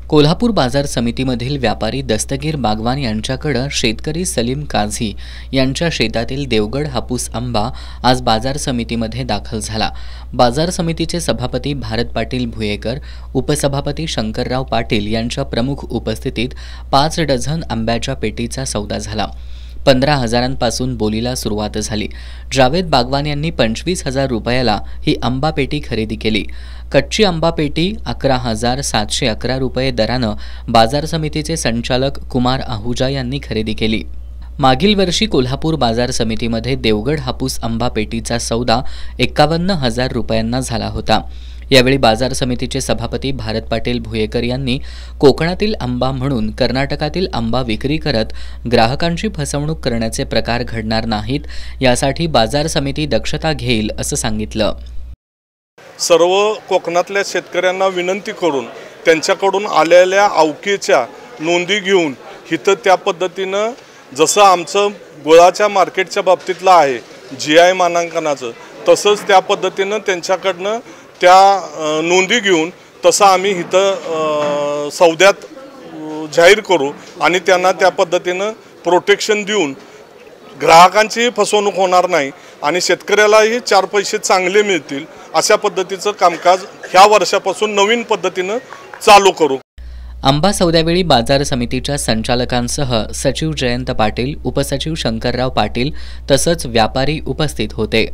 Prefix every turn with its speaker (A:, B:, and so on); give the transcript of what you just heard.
A: कोल्हापूर बाजार समितीमधील व्यापारी दस्तगीर बागवान यांच्याकडे शेतकरी सलीम काझी यांच्या शेतातील देवगड हापूस आंबा आज बाजार समितीमध्ये दाखल झाला। बाजार समितीचे सभापती भारत पाटील भुयेकर, उपसभापती शंकरराव पाटील यांच्या प्रमुख उपस्थितीत 5 डझन आंब्याच्या पेटीचा सौदा झाला। 15,000पासून बोलीला सुरुवात झाली। जावेद बागवान यांनी 25,000 रुपयाला ही आंबा पेटी खरेदी केली। कच्ची आंबा पेटी 11,711 रुपये दरानं बाजार समितीचे संचालक कुमार आहुजा यांनी खरेदी केली। मागील वर्षी कोल्हापूर बाजार समितीमध्ये देवगड हापूस आंबा पेटीचा सौदा 51,000 रुपयांना झाला होता। यावेळी बाजार समितीचे सभापती भारत पाटील भुयेकर यांनी कोकणातील आंबा म्हणून कर्नाटकातील आंबा विक्री करत ग्राहकांची फसवणूक करण्याचे प्रकार घडणार नाहीत, यासाठी बाजार समिती दक्षता घेईल असं सांगितलं।
B: सर्व कोकणातल्या शेतकऱ्यांना विनंती करून त्यांच्याकडून आलेल्या अवकेच्या नोंदी घेऊन हिथं त्या पद्धतीनं जसं आमचं गुळाच्या मार्केटच्या बाबतीतलं आहे GI मानांकनाचं, तसंच त्या पद्धतीनं त्यांच्याकडनं त्या नोंदी घेऊन तसं आम्ही इथं सौद्यात जाहीर करू आणि त्यांना त्या पद्धतीनं प्रोटेक्शन देऊन ग्राहकांची फसवणूक होणार नाही आणि शेतकऱ्यालाही 4 पैसे चांगले मिळतील अशा पद्धतीचं कामकाज ह्या वर्षापासून नवीन पद्धतीनं चालू करू।
A: आंबा सौद्यावेळी बाजार समितीच्या संचालकांसह सचिव जयंत पाटील, उपसचिव शंकरराव पाटील तसंच व्यापारी उपस्थित होते।